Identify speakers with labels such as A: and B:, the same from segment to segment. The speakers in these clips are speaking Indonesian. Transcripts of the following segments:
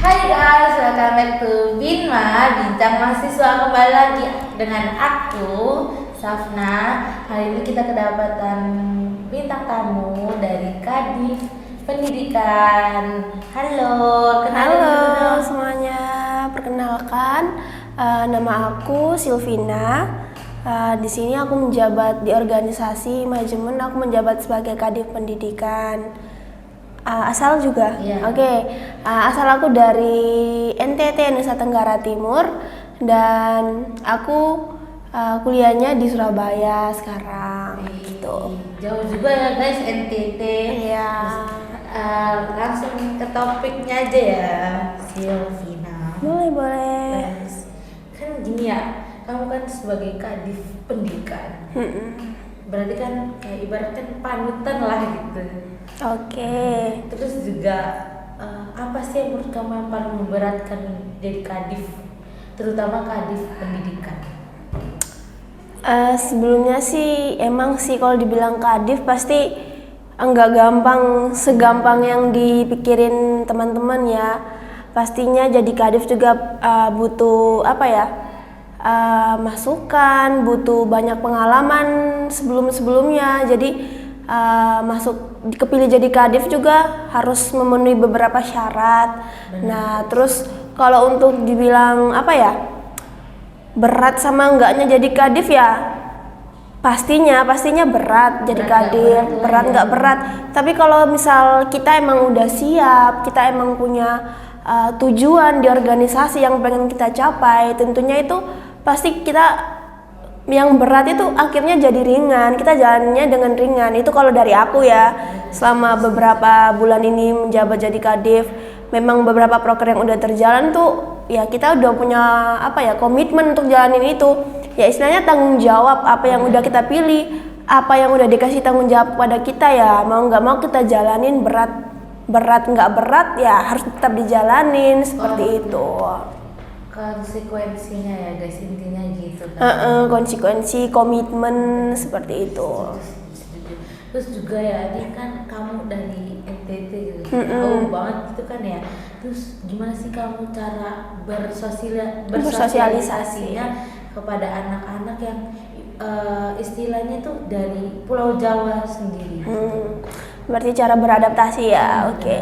A: Hai guys, welcome back to Binma, Bincang Mahasiswa. Kembali lagi dengan aku, Safna. Hari ini kita kedapatan bintang tamu dari Kadif Pendidikan. Halo, kenalin
B: Halo
A: dulu.
B: semuanya, perkenalkan nama aku Silvina. Di sini aku menjabat di organisasi manajemen, aku menjabat sebagai Kadif Pendidikan. Asal juga?
A: Iya.
B: Oke. Asal aku dari NTT, Nusa Tenggara Timur, dan aku kuliahnya di Surabaya sekarang. Gitu.
A: Jauh juga ya guys, NTT.
B: Iya.
A: Langsung ke topiknya aja ya, Silvina.
B: Boleh.
A: Kan gini ya, kamu kan sebagai Kadif Pendidikan, berarti kan kayak ibaratkan panutan lah gitu.
B: Oke.
A: Terus juga apa sih yang menurut kamu yang paling memberatkan jadi Kadif, terutama Kadif Pendidikan?
B: Sebelumnya sih emang sih kalau dibilang Kadif pasti enggak gampang segampang yang dipikirin teman-teman ya. Pastinya jadi Kadif juga butuh masukan, butuh banyak pengalaman sebelumnya. Jadi kepilih jadi Kadif juga harus memenuhi beberapa syarat. Nah, terus kalau untuk dibilang berat sama enggaknya jadi Kadif ya pastinya berat jadi Kadif, berat enggak berat. Tapi kalau misal kita emang udah siap, kita emang punya tujuan di organisasi yang pengen kita capai, tentunya itu pasti kita yang berat itu akhirnya jadi ringan, kita jalannya dengan ringan. Itu kalau dari aku ya, selama beberapa bulan ini menjabat jadi Kadif, memang beberapa proker yang udah terjalan tuh ya kita udah punya komitmen untuk jalanin itu. Ya istilahnya tanggung jawab apa yang udah kita pilih, apa yang udah dikasih tanggung jawab pada kita ya mau nggak mau kita jalanin, berat nggak berat ya harus tetap dijalanin seperti itu.
A: Konsekuensinya ya guys, intinya gitu kan.
B: Konsekuensi, komitmen seperti itu.
A: Terus juga ya, ini kan kamu dari NTT gitu, jauh banget gitu kan ya. Terus gimana sih kamu cara bersosialisasinya kepada anak-anak yang istilahnya tuh dari Pulau Jawa sendiri?
B: Berarti cara beradaptasi ya, oke.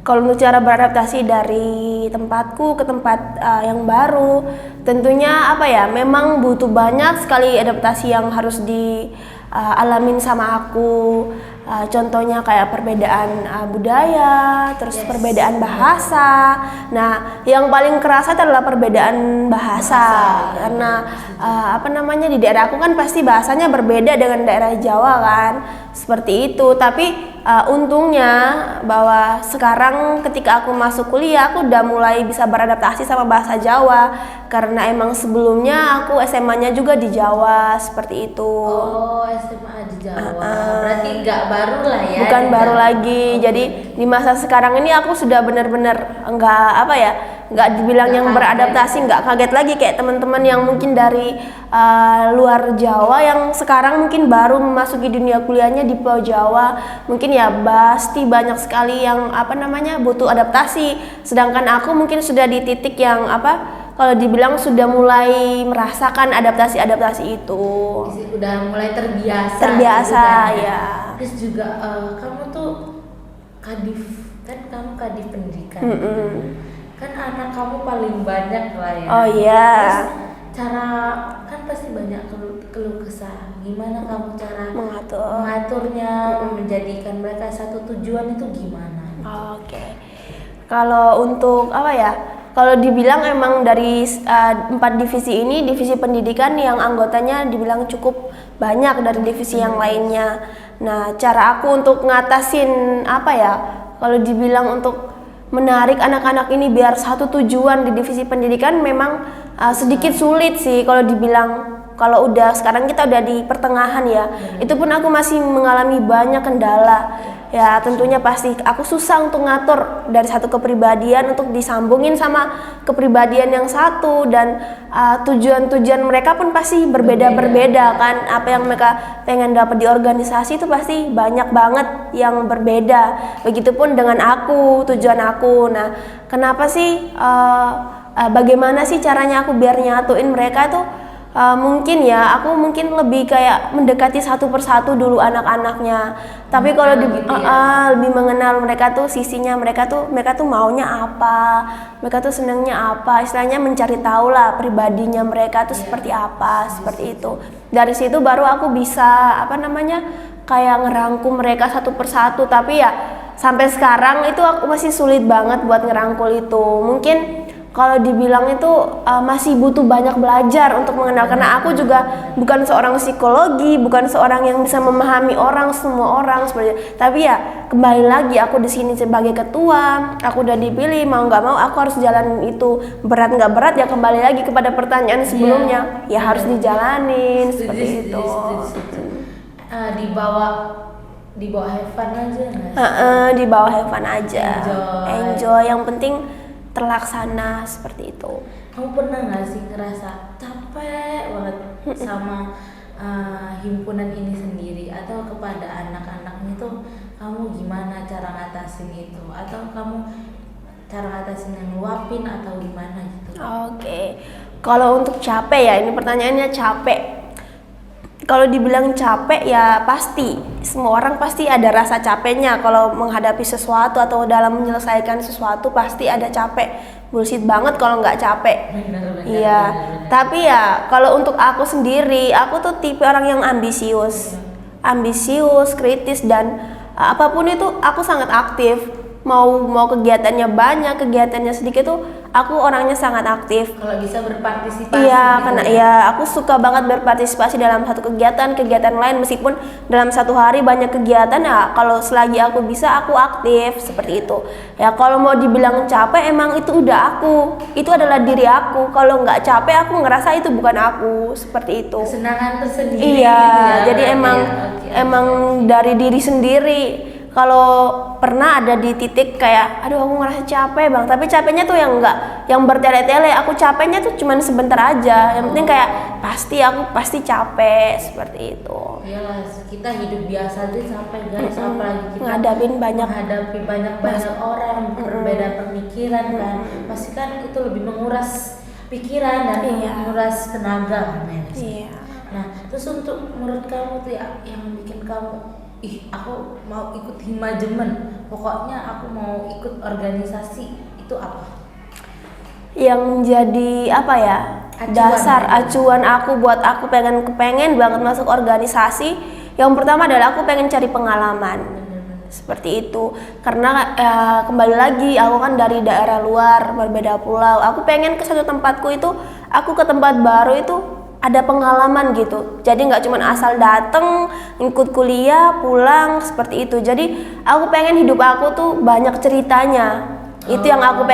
B: Kalau untuk cara beradaptasi dari tempatku ke tempat yang baru, tentunya memang butuh banyak sekali adaptasi yang harus dialamin sama aku. Contohnya kayak perbedaan budaya, terus perbedaan bahasa. Nah, yang paling kerasa adalah perbedaan bahasa. Karena di daerah aku kan pasti bahasanya berbeda dengan daerah Jawa kan, seperti itu. Tapi untungnya bahwa sekarang ketika aku masuk kuliah, aku udah mulai bisa beradaptasi sama bahasa Jawa. Karena emang sebelumnya aku SMA-nya juga di Jawa, seperti itu.
A: Oh, SMA di Jawa. Berarti nggak baru lah ya.
B: Bukan baru lagi. Jadi di masa sekarang ini aku sudah benar-benar nggak dibilang yang beradaptasi, nggak kaget lagi kayak teman-teman yang mungkin dari luar Jawa yang sekarang mungkin baru memasuki dunia kuliahnya di Pulau Jawa. Mungkin ya pasti banyak sekali yang butuh adaptasi. Sedangkan aku mungkin sudah di titik yang kalau dibilang sudah mulai merasakan adaptasi itu.
A: Udah mulai terbiasa
B: gitu kan, ya.
A: Terus juga kamu tuh Kadif, kan kamu Kadif Pendidikan. Kan anak kamu paling banyak lah ya.
B: Oh iya.
A: Terus cara kan pasti banyak keluh kesah. Gimana kamu cara mengaturnya, menjadikan mereka satu tujuan itu gimana?
B: Oke. Kalau untuk kalau dibilang emang dari 4 divisi ini, divisi pendidikan yang anggotanya dibilang cukup banyak dari divisi yang lainnya. Nah, cara aku untuk ngatasin kalau dibilang untuk menarik anak-anak ini biar satu tujuan di divisi pendidikan memang sedikit sulit sih kalau dibilang. Kalau sekarang kita udah di pertengahan ya, itu pun aku masih mengalami banyak kendala. ya tentunya pasti aku susah untuk ngatur dari satu kepribadian untuk disambungin sama kepribadian yang satu, dan tujuan-tujuan mereka pun pasti berbeda-berbeda kan. Apa yang mereka pengen dapat di organisasi itu pasti banyak banget yang berbeda. Begitupun dengan aku, tujuan aku. Nah, kenapa sih bagaimana sih caranya aku biar nyatuin mereka tuh? Mungkin ya aku mungkin lebih kayak mendekati satu persatu dulu anak-anaknya, tapi kalau lebih mengenal mereka tuh, sisinya mereka tuh maunya apa, mereka tuh senangnya apa, istilahnya mencari tahu lah pribadinya mereka tuh seperti apa, seperti itu. Dari situ baru aku bisa kayak ngerangkum mereka satu persatu. Tapi ya sampai sekarang itu aku masih sulit banget buat ngerangkul itu. Mungkin kalau dibilang itu masih butuh banyak belajar untuk mengenal, karena aku juga bukan seorang psikologi, bukan seorang yang bisa memahami semua orang seperti itu. Tapi ya kembali lagi aku di sini sebagai ketua, aku udah dipilih, mau nggak mau aku harus jalanin itu. Berat nggak berat ya kembali lagi kepada pertanyaan sebelumnya, ya harus dijalanin seperti itu.
A: Di bawah have fun aja nggak?
B: Di bawah have fun aja, enjoy. Yang penting terlaksana seperti itu.
A: Kamu pernah nggak sih ngerasa capek banget sama himpunan ini sendiri, atau kepada anak-anaknya tuh kamu gimana cara ngatasin itu, atau kamu cara ngatasin yang luapin atau gimana gitu?
B: Oke. Kalau untuk capek ya, ini pertanyaannya capek. Kalau dibilang capek ya pasti, semua orang pasti ada rasa capeknya kalau menghadapi sesuatu atau dalam menyelesaikan sesuatu, pasti ada capek. Bullshit banget kalau nggak capek. Iya. Tapi ya kalau untuk aku sendiri, aku tuh tipe orang yang ambisius, kritis, dan apapun itu aku sangat aktif. Mau kegiatannya banyak, kegiatannya sedikit tuh aku orangnya sangat aktif.
A: Kalau bisa berpartisipasi.
B: Iya, karena ya aku suka banget berpartisipasi dalam satu kegiatan lain, meskipun dalam satu hari banyak kegiatan ya. Kalau selagi aku bisa, aku aktif seperti itu. Ya kalau mau dibilang capek, emang itu udah aku, itu adalah diri aku. Kalau nggak capek, aku ngerasa itu bukan aku, seperti itu.
A: Kesenangan tersendiri.
B: Iya,
A: gitu ya,
B: jadi emang dari diri sendiri. Kalau pernah ada di titik kayak, aduh aku ngerasa capek bang, tapi capeknya tuh yang bertele-tele, aku capeknya tuh cuman sebentar aja. Yang penting kayak aku pasti capek seperti itu.
A: Iyalah, kita hidup biasa aja capek guys, apalagi kita
B: menghadapi banyak
A: orang berbeda pemikiran kan, pasti kan itu lebih menguras pikiran dan menguras tenaga kan ya.
B: Iya.
A: Nah, terus untuk menurut kamu tuh ya, yang bikin kamu aku mau ikut himajemen, pokoknya aku mau ikut organisasi, itu apa?
B: Yang jadi acuan aku buat aku pengen banget masuk organisasi. Yang pertama adalah aku pengen cari pengalaman. Seperti itu, karena kembali lagi aku kan dari daerah luar, berbeda pulau. Aku pengen ke satu tempatku itu, aku ke tempat baru itu ada pengalaman gitu. Jadi nggak cuma asal dateng, ikut kuliah, pulang seperti itu. Jadi aku pengen hidup aku tuh banyak ceritanya. Itu yang aku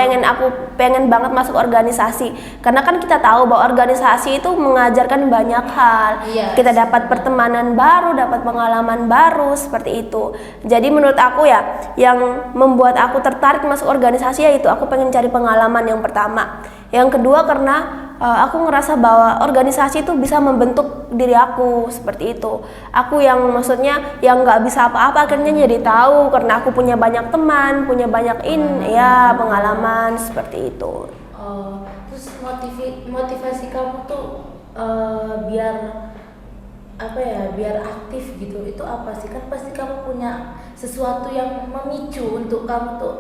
B: pengen banget masuk organisasi. Karena kan kita tahu bahwa organisasi itu mengajarkan banyak hal. Kita dapat pertemanan baru, dapat pengalaman baru seperti itu. Jadi menurut aku ya, yang membuat aku tertarik masuk organisasi yaitu aku pengen cari pengalaman yang pertama. Yang kedua karena aku ngerasa bahwa organisasi itu bisa membentuk diri aku seperti itu. Aku yang maksudnya yang nggak bisa apa-apa akhirnya jadi tahu karena aku punya banyak teman, punya banyak pengalaman seperti itu.
A: Terus motivasi kamu tuh biar aktif gitu, itu apa sih? Kan pasti kamu punya sesuatu yang memicu untuk kamu tuh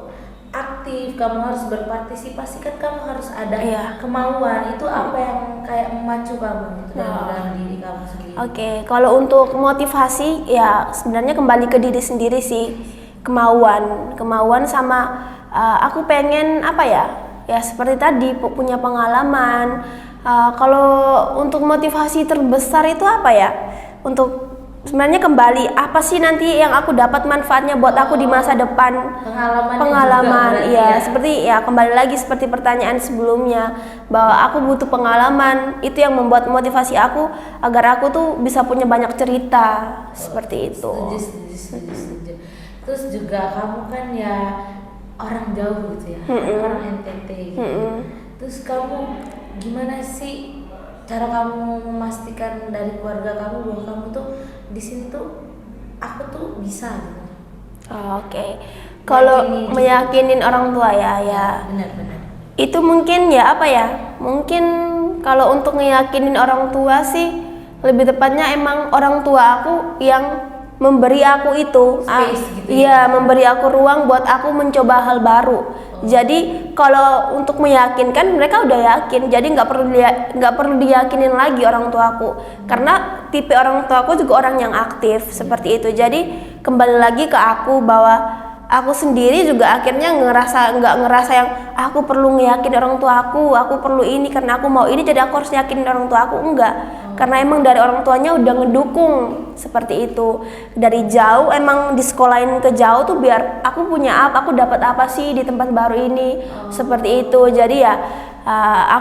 A: aktif, kamu harus berpartisipasi, kan kamu harus ada kemauan. Itu apa yang kayak memacu kamu gitu dalam diri kamu sendiri? Oke,
B: kalau untuk motivasi ya sebenarnya kembali ke diri sendiri sih. Kemauan sama aku pengen ya seperti tadi punya pengalaman. Kalau untuk motivasi terbesar itu untuk sebenarnya kembali apa sih nanti yang aku dapat manfaatnya buat aku di masa depan? Pengalaman, iya. Seperti kembali lagi seperti pertanyaan sebelumnya bahwa aku butuh pengalaman. Itu yang membuat motivasi aku agar aku tuh bisa punya banyak cerita seperti itu.
A: Setuju. Terus juga kamu kan ya orang jauh gitu ya, orang NTT gitu. Terus kamu gimana sih cara kamu memastikan dari keluarga kamu bahwa kamu tuh di sini tuh aku tuh bisa gitu?
B: Oke. Kalau meyakinin orang tua ya,
A: Benar-benar.
B: itu mungkin ya apa ya? Mungkin kalau untuk ngeyakinin orang tua sih lebih tepatnya emang orang tua aku yang memberi aku itu,
A: Space gitu
B: iya, memberi aku ruang buat aku mencoba hal baru. Jadi kalau untuk meyakinkan mereka udah yakin, jadi nggak perlu diyakinin lagi orang tuaku, karena tipe orang tuaku juga orang yang aktif seperti itu. Jadi kembali lagi ke aku bahwa aku sendiri juga akhirnya nggak ngerasa yang aku perlu ngeyakin orang tua aku perlu ini karena aku mau ini jadi aku harus yakinin orang tua aku, enggak. Karena emang dari orang tuanya udah ngedukung seperti itu. Dari jauh emang disekolahin ke jauh tuh biar aku punya apa, aku dapat apa sih di tempat baru ini, seperti itu. Jadi ya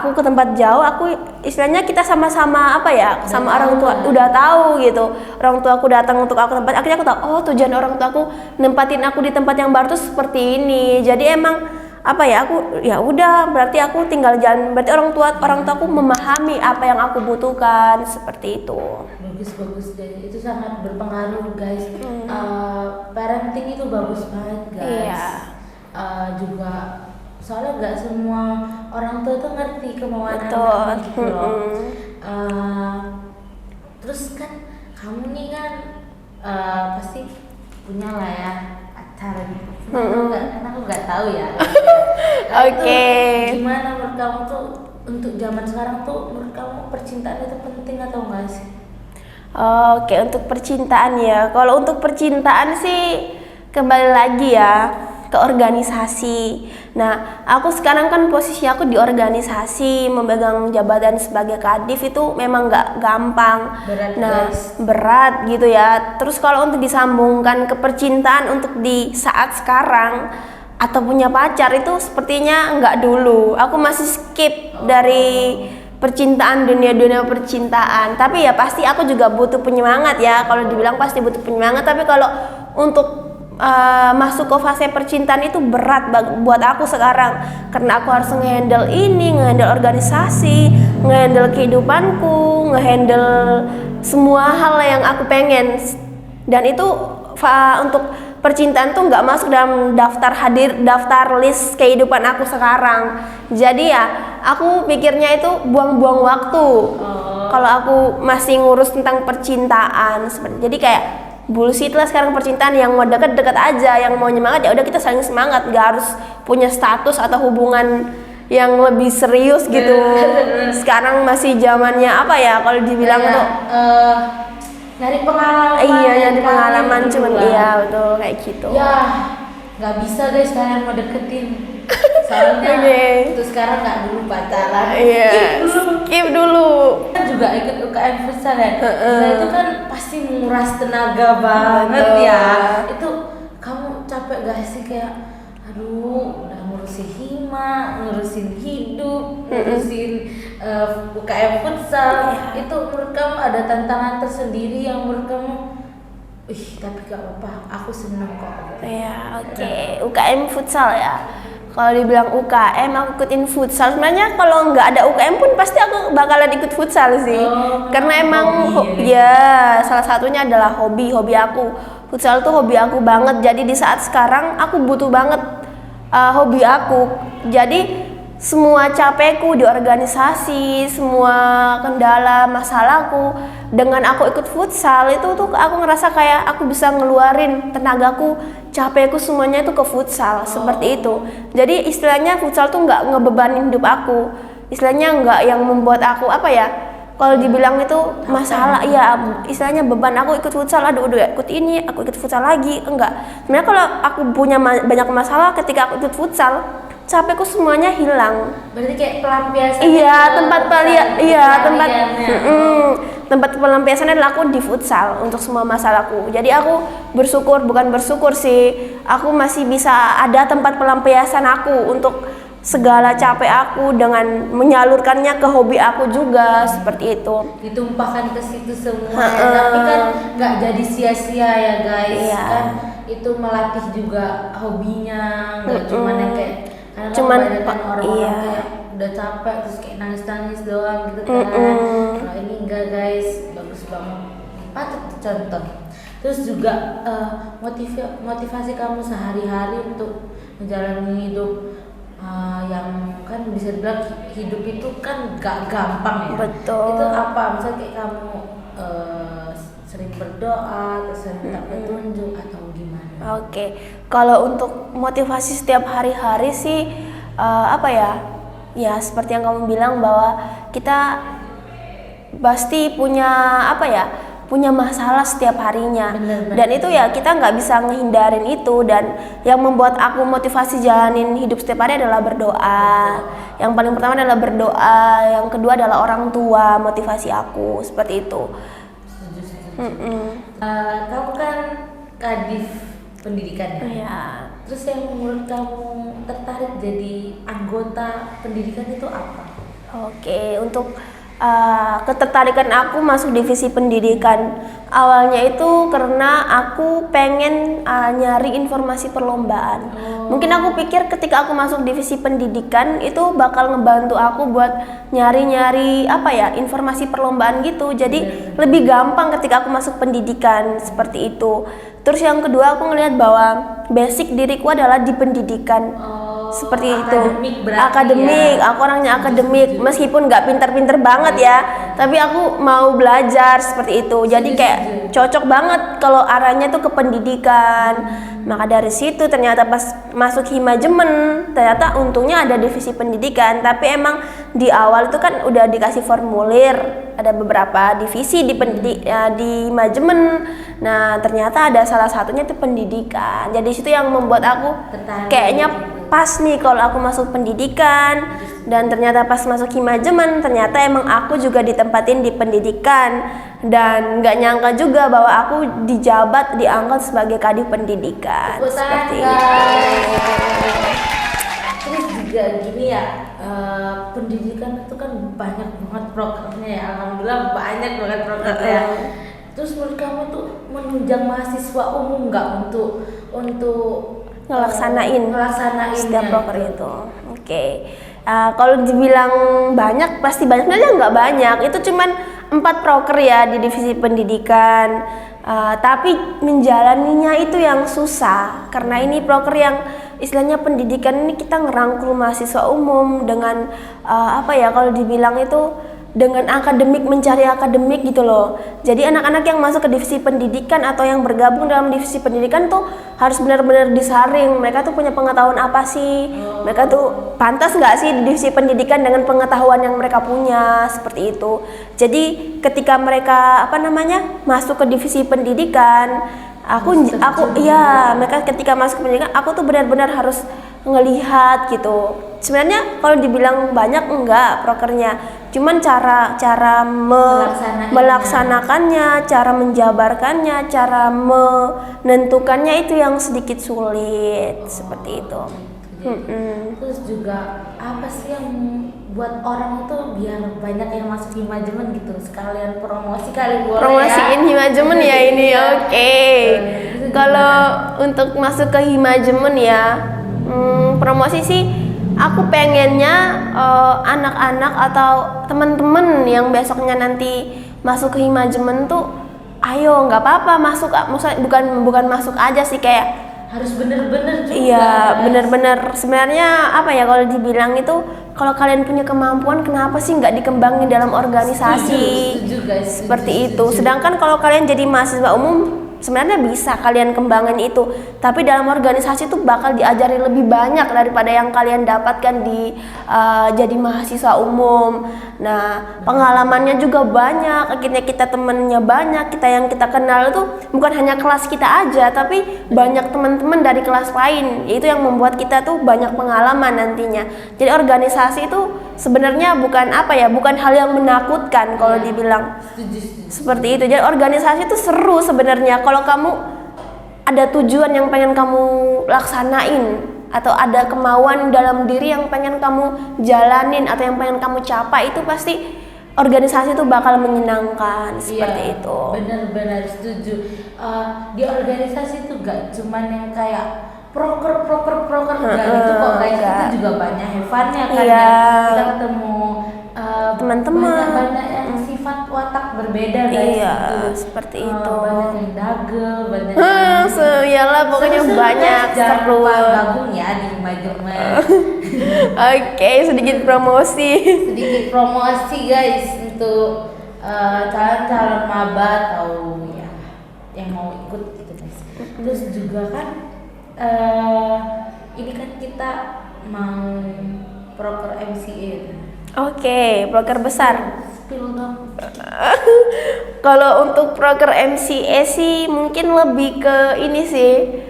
B: aku ke tempat jauh, aku istilahnya kita sama-sama apa ya, sama orang tua udah tahu gitu. Orang tua aku datang untuk aku tempat, akhirnya aku tahu oh tujuan orang tua aku nempatin aku di tempat yang baru tuh seperti ini. Jadi emang apa ya, aku ya udah berarti aku tinggal jalan, berarti orang tua aku memahami apa yang aku butuhkan seperti itu.
A: Bagus deh, itu sangat berpengaruh guys. Parenting itu bagus banget guys.
B: Iya.
A: Juga soalnya nggak semua orang tua tuh ngerti kemauan
B: Betul.
A: anak gitu loh. Terus kan kamu nih kan pasti punya lah ya pacar gitu. Karena aku nggak tahu ya.
B: Oke.
A: Gimana menurut kamu tuh untuk zaman sekarang tuh menurut kamu percintaan itu penting atau enggak sih?
B: Oke, untuk percintaan ya. Kalau untuk percintaan sih kembali lagi ya ke organisasi. Nah, aku sekarang kan posisi aku di organisasi, memegang jabatan sebagai kadif itu memang nggak gampang. Berat gitu ya. Terus kalau untuk disambungkan ke percintaan untuk di saat sekarang atau punya pacar itu sepertinya nggak dulu. Aku masih skip dari percintaan, dunia percintaan. Tapi ya pasti aku juga butuh penyemangat ya. Kalau dibilang pasti butuh penyemangat. Tapi kalau untuk masuk ke fase percintaan itu berat buat aku sekarang, karena aku harus ngehandle ini, ngehandle organisasi, ngehandle kehidupanku, ngehandle semua hal yang aku pengen. Dan itu untuk percintaan tuh nggak masuk dalam daftar list kehidupan aku sekarang. Jadi ya aku pikirnya itu buang-buang waktu kalau aku masih ngurus tentang percintaan. Jadi kayak bullshit lah sekarang percintaan, yang mau deket-deket aja, yang mau nyemangat ya udah kita saling semangat, nggak harus punya status atau hubungan yang lebih serius gitu. Sekarang masih zamannya apa ya kalau dibilang tuh
A: nyari pengalaman.
B: Iya, nyari pengalaman cuman iya betul kayak gitu.
A: Ya nggak bisa guys kalian mau deketin, soalnya itu sekarang nggak dulu pacaran.
B: Iya, skip dulu.
A: Kan juga ikut UKM futsal ya. Nah itu kan pasti menguras tenaga banget ya. Itu kamu capek gak sih kayak aduh udah ngurusin hima, ngurusin hidup, ngurusin UKM futsal. Itu menurut kamu ada tantangan tersendiri yang menurut kamu tapi gak apa-apa, aku seneng kok.
B: Iya, oke. UKM futsal ya. Kalau dibilang UKM, aku ikutin futsal. Sebenarnya kalau nggak ada UKM pun pasti aku bakalan ikut futsal sih. Karena emang ya salah satunya adalah hobi aku. Futsal tuh hobi aku banget. Jadi di saat sekarang aku butuh banget hobi aku. Jadi semua capekku di organisasi, semua kendala masalahku, dengan aku ikut futsal itu tuh aku ngerasa kayak aku bisa ngeluarin tenagaku, capekku semuanya itu ke futsal. Seperti itu. Jadi istilahnya futsal tuh nggak ngebebanin hidup aku, istilahnya nggak yang membuat aku apa ya, kalau dibilang itu masalah ya, istilahnya beban aku ikut futsal, aduh udah ikut ini, aku ikut futsal lagi, enggak. Sebenarnya kalau aku punya banyak masalah ketika aku ikut futsal, capekku semuanya hilang.
A: Berarti kayak pelampiasan.
B: Iya, tempat pelampiasan adalah aku di futsal untuk semua masalahku. Jadi aku bukan bersyukur sih, aku masih bisa ada tempat pelampiasan aku untuk segala capek aku dengan menyalurkannya ke hobi aku juga, seperti itu.
A: Ditumpahkan ke situ semua. Tapi kan nggak jadi sia-sia ya guys. Kan itu melatih juga hobinya, nggak cuman yang kayak karena
B: Cuman
A: kebanyakan orang-orang
B: iya.
A: kayak udah capek terus kayak nangis-nangis doang gitu kan. Kalau ini enggak guys, bagus banget, patut dicontoh. Terus juga motivasi kamu sehari-hari untuk menjalani hidup yang kan bisa dibilang hidup itu kan gak gampang ya.
B: Betul.
A: Itu apa? Misalnya kayak kamu sering berdoa, terus sering minta petunjuk atau gimana?
B: Oke, kalau untuk motivasi setiap hari-hari sih apa ya? Ya seperti yang kamu bilang bahwa kita pasti punya apa ya? Punya masalah setiap harinya.
A: Bener.
B: Dan itu ya kita nggak bisa ngehindarin itu, dan yang membuat aku motivasi jalanin hidup setiap hari adalah berdoa. Yang paling pertama adalah berdoa, yang kedua adalah orang tua motivasi aku seperti itu.
A: Setuju. Kamu kan kadif pendidikan ya?
B: Iya.
A: Terus yang menurut kamu tertarik jadi anggota pendidikan itu apa?
B: Oke, untuk ketertarikan aku masuk divisi pendidikan awalnya itu karena aku pengen nyari informasi perlombaan. Mungkin aku pikir ketika aku masuk divisi pendidikan itu bakal ngebantu aku buat nyari-nyari apa ya, informasi perlombaan gitu. Jadi lebih gampang ketika aku masuk pendidikan seperti itu. Terus yang kedua aku ngelihat bahwa basic diriku adalah di pendidikan. Seperti itu. Akademik, aku orangnya akademik, meskipun nggak pinter-pinter banget ya, tapi aku mau belajar seperti itu. Jadi kayak cocok banget kalau arahnya tuh ke pendidikan. Maka dari situ ternyata pas masuk Himajemen, ternyata untungnya ada divisi pendidikan. Tapi emang di awal itu kan udah dikasih formulir, ada beberapa divisi di Himajemen. Nah ternyata ada salah satunya itu pendidikan. Jadi situ yang membuat aku kayaknya pas nih kalau aku masuk pendidikan. Dan ternyata pas masuk Himajemen ternyata emang aku juga ditempatin di pendidikan, dan nggak nyangka juga bahwa aku diangkat sebagai kadif pendidikan. Seperti itu.
A: Terus juga gini ya, pendidikan itu kan banyak banget programnya ya, alhamdulillah banyak banget programnya. Terus menurut kamu tuh menunjang mahasiswa umum nggak untuk
B: ngelaksanain setiap proker
A: gitu.
B: itu. Oke. Kalau dibilang banyak, pasti banyak aja nggak banyak. Itu cuman 4 proker ya di divisi pendidikan. Tapi menjalaninya itu yang susah, karena ini proker yang istilahnya pendidikan ini kita ngerangkul mahasiswa umum dengan apa ya, kalau dibilang itu dengan akademik, mencari akademik gitu loh. Jadi anak-anak yang masuk ke divisi pendidikan atau yang bergabung dalam divisi pendidikan tuh harus benar-benar disaring. Mereka tuh punya pengetahuan apa sih? Mereka tuh pantas nggak sih di divisi pendidikan dengan pengetahuan yang mereka punya, seperti itu. Jadi ketika mereka masuk ke divisi pendidikan, mereka ketika masuk ke pendidikan, aku tuh benar-benar harus ngelihat gitu. Sebenarnya kalau dibilang banyak enggak prokernya, cuman cara melaksanakannya, cara menjabarkannya, cara menentukannya itu yang sedikit sulit. Seperti itu.
A: Terus juga apa sih yang buat orang itu biar banyak yang masuk Himajemen gitu, sekalian promosi kali boleh
B: promosiin ya? Himajemen ya ini. Oke. Kalau untuk masuk ke Himajemen ya, promosi sih aku pengennya anak-anak atau teman-teman yang besoknya nanti masuk ke Himajemen tuh ayo nggak apa-apa masuk, maksudnya bukan masuk aja sih, kayak
A: harus bener-bener juga.
B: Iya, bener-bener. Sebenarnya apa ya, kalau dibilang itu, kalau kalian punya kemampuan kenapa sih nggak dikembangin dalam organisasi?
A: Setuju, guys.
B: Seperti itu. Sedangkan kalau kalian jadi mahasiswa umum sebenarnya bisa kalian kembangin itu, tapi dalam organisasi itu bakal diajari lebih banyak daripada yang kalian dapatkan di jadi mahasiswa umum. Nah, pengalamannya juga banyak, akhirnya kita temennya banyak, yang kita kenal itu bukan hanya kelas kita aja, tapi banyak teman-teman dari kelas lain. Itu yang membuat kita tuh banyak pengalaman nantinya. Jadi organisasi itu sebenarnya bukan hal yang menakutkan kalau dibilang. Seperti itu. Jadi organisasi itu seru sebenarnya kalau kamu ada tujuan yang pengen kamu laksanain, atau ada kemauan dalam diri yang pengen kamu jalanin atau yang pengen kamu capai, itu pasti organisasi itu bakal menyenangkan seperti
A: Iya,
B: itu.
A: benar-benar setuju. Di organisasi itu gak cuman yang kayak proker enggak gitu kok guys,
B: enggak.
A: itu juga banyak have fun-nya kan
B: Iya.
A: ya. Kita ketemu
B: Teman-teman.
A: banyak yang sifat watak berbeda guys.
B: Iya,
A: gitu.
B: seperti itu.
A: Banyak yang dagel, banyak yang
B: Iyalah pokoknya
A: seru-seru,
B: banyak
A: guys. Jangan
B: seru.
A: lupa gabung ya di Himajemen.
B: Oke, sedikit promosi.
A: Sedikit promosi guys untuk calon-calon maba atau ya yang mau ikut gitu guys. Terus juga kan ini kan kita mau proker MCA.
B: Oke, proker besar.
A: Spill dong.
B: Kalau untuk proker MCA sih mungkin lebih ke ini sih,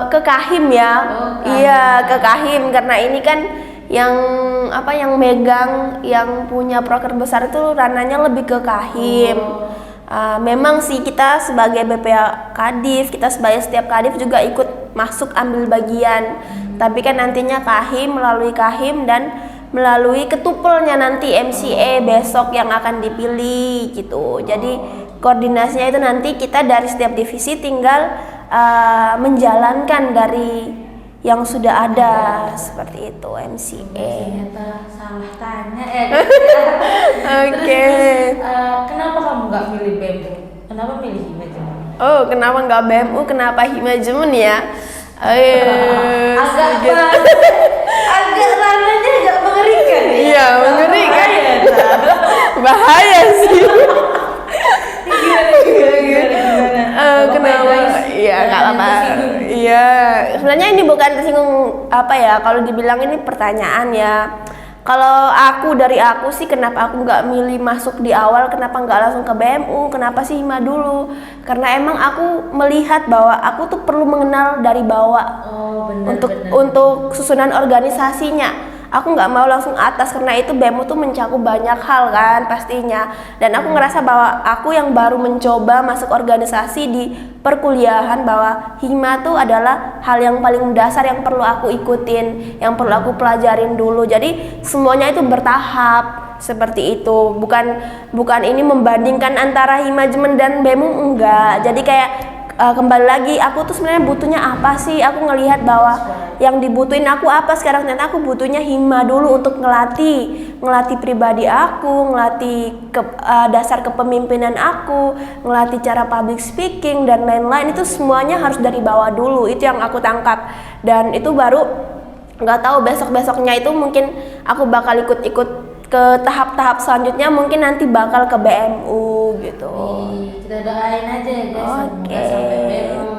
B: ke Kahim ya.
A: Oh, Kahim.
B: Iya, ke Kahim karena ini kan yang yang megang, yang punya proker besar itu rananya lebih ke Kahim. Memang sih kita sebagai BPA Kadif, kita sebagai setiap Kadif juga ikut masuk ambil bagian. Tapi kan nantinya melalui Kahim dan melalui ketupelnya nanti MCA besok yang akan dipilih gitu. Jadi koordinasinya itu nanti kita dari setiap divisi tinggal menjalankan dari yang sudah ada seperti itu MCA.
A: Ternyata salah tanya
B: Oke.
A: Kenapa kamu nggak milih BEM? Kenapa milih Himajemen?
B: Oh, kenapa nggak BMU? Kenapa Himajemen ya?
A: Agak rananya agak mengerikan ya.
B: Iya, mengerikan. Bahaya sih.
A: Gimana?
B: Kenapa? Iya, nggak apa-apa. Iya, sebenarnya ini bukan tersinggung kalau dibilang ini pertanyaan ya. Kalau dari aku sih kenapa aku nggak milih masuk di awal, kenapa nggak langsung ke BMU, kenapa sih Hima dulu? Karena emang aku melihat bahwa aku tuh perlu mengenal dari bawah. Untuk susunan organisasinya. Aku nggak mau langsung atas karena itu BEMU tuh mencakup banyak hal kan pastinya. Dan aku ngerasa bahwa aku yang baru mencoba masuk organisasi di perkuliahan bahwa Hima tuh adalah hal yang paling dasar yang perlu aku ikutin, yang perlu aku pelajarin dulu. Jadi semuanya itu bertahap seperti itu. Bukan ini membandingkan antara Himajemen dan BEMU, enggak. Jadi kayak kembali lagi aku tuh sebenarnya butuhnya apa sih? Aku ngelihat bahwa yang dibutuhin aku apa sekarang, ternyata aku butuhnya Hima dulu untuk ngelatih pribadi aku, ngelatih dasar kepemimpinan aku, ngelatih cara public speaking dan lain-lain. Itu semuanya harus dari bawah dulu. Itu yang aku tangkap dan itu baru nggak tahu besoknya itu mungkin aku bakal ikut ke tahap-tahap selanjutnya, mungkin nanti bakal ke BMU gitu.
A: Kita doain aja ya guys, semoga sampai BMU.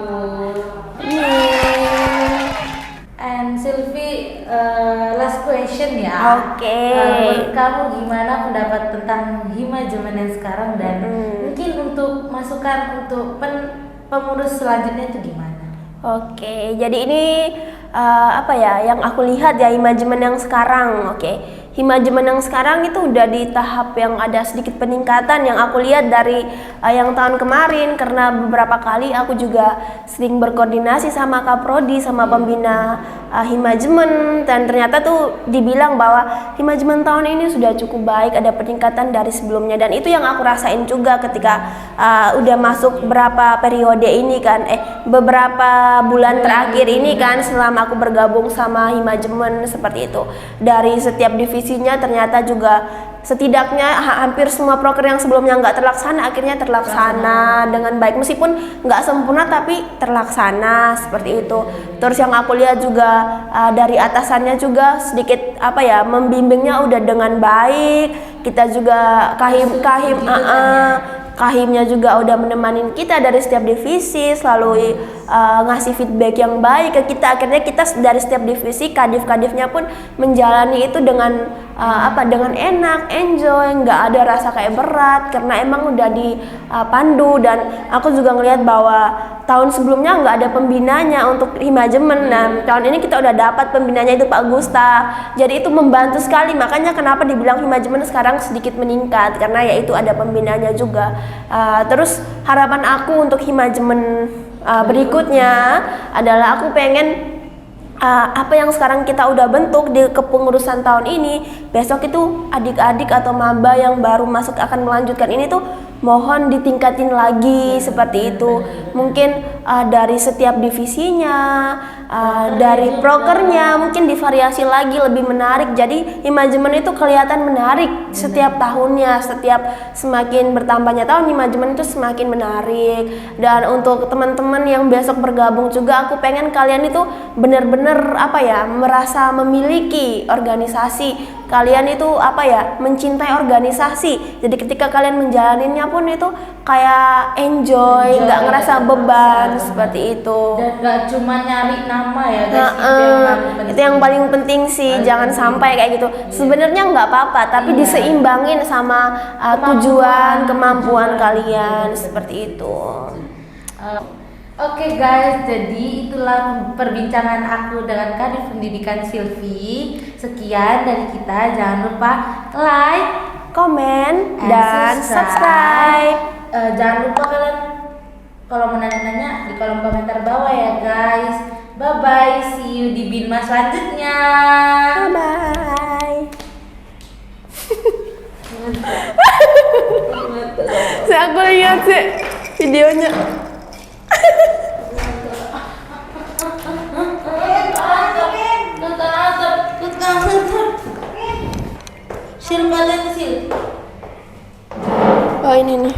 A: And Sylvie, last question ya.
B: Oke.
A: Menurut kamu gimana pendapat tentang Himajemen yang sekarang dan mungkin untuk masukan untuk pengurus selanjutnya itu gimana?
B: Oke, jadi ini yang aku lihat ya Himajemen yang sekarang. Oke. Himajemen yang sekarang itu udah di tahap yang ada sedikit peningkatan yang aku lihat dari yang tahun kemarin, karena beberapa kali aku juga sering berkoordinasi sama Kaprodi, sama pembina Himajemen, dan ternyata tuh dibilang bahwa Himajemen tahun ini sudah cukup baik, ada peningkatan dari sebelumnya, dan itu yang aku rasain juga ketika udah masuk berapa periode ini kan, beberapa bulan terakhir ini kan selama aku bergabung sama Himajemen seperti itu. Dari setiap divisinya ternyata juga setidaknya hampir semua proker yang sebelumnya nggak terlaksana akhirnya terlaksana dengan baik, meskipun nggak sempurna tapi terlaksana seperti itu. Terus yang aku lihat juga dari atasannya juga sedikit membimbingnya udah dengan baik. Kita juga Kahimnya juga udah menemani kita dari setiap divisi, selalu ngasih feedback yang baik ke kita. Akhirnya kita dari setiap divisi, kadif-kadifnya pun menjalani itu dengan dengan enak, enjoy, nggak ada rasa kayak berat karena emang udah dipandu. Dan aku juga ngelihat bahwa tahun sebelumnya nggak ada pembinanya untuk Himajemen, dan tahun ini kita udah dapat pembinanya itu Pak Gusta. Jadi itu membantu sekali, makanya kenapa dibilang Himajemen sekarang sedikit meningkat karena ya itu ada pembinanya juga. Terus harapan aku untuk Himajemen berikutnya adalah aku pengen apa yang sekarang kita udah bentuk di kepengurusan tahun ini, besok itu adik-adik atau maba yang baru masuk akan melanjutkan ini tuh mohon ditingkatin lagi seperti itu. Mungkin dari setiap divisinya, dari prokernya mungkin divariasi lagi lebih menarik. Jadi manajemen itu kelihatan menarik setiap tahunnya, setiap semakin bertambahnya tahun manajemen itu semakin menarik. Dan untuk teman-teman yang besok bergabung juga, aku pengen kalian itu benar-benar merasa memiliki organisasi. Kalian itu mencintai organisasi. Jadi ketika kalian menjalaninnya pun itu kayak enjoy, nggak ngerasa beban seperti itu.
A: Dan nggak cuma nyari nama ya guys,
B: itu yang paling penting sih. Jangan sampai kayak gitu. Sebenarnya nggak apa-apa, tapi diseimbangin sama tujuan, kemampuan kalian seperti itu.
A: Oke guys, jadi itulah perbincangan aku dengan Kadif Pendidikan Silvi. Sekian dari kita, jangan lupa like,
B: komen, dan subscribe.
A: Jangan lupa kalian kalau mau nanya-nanya di kolom komentar bawah ya guys. Bye bye, see you di Binma selanjutnya.
B: Bye. Aku lihat sih videonya.
A: Sil, kalian sil.
B: Oh ini nih.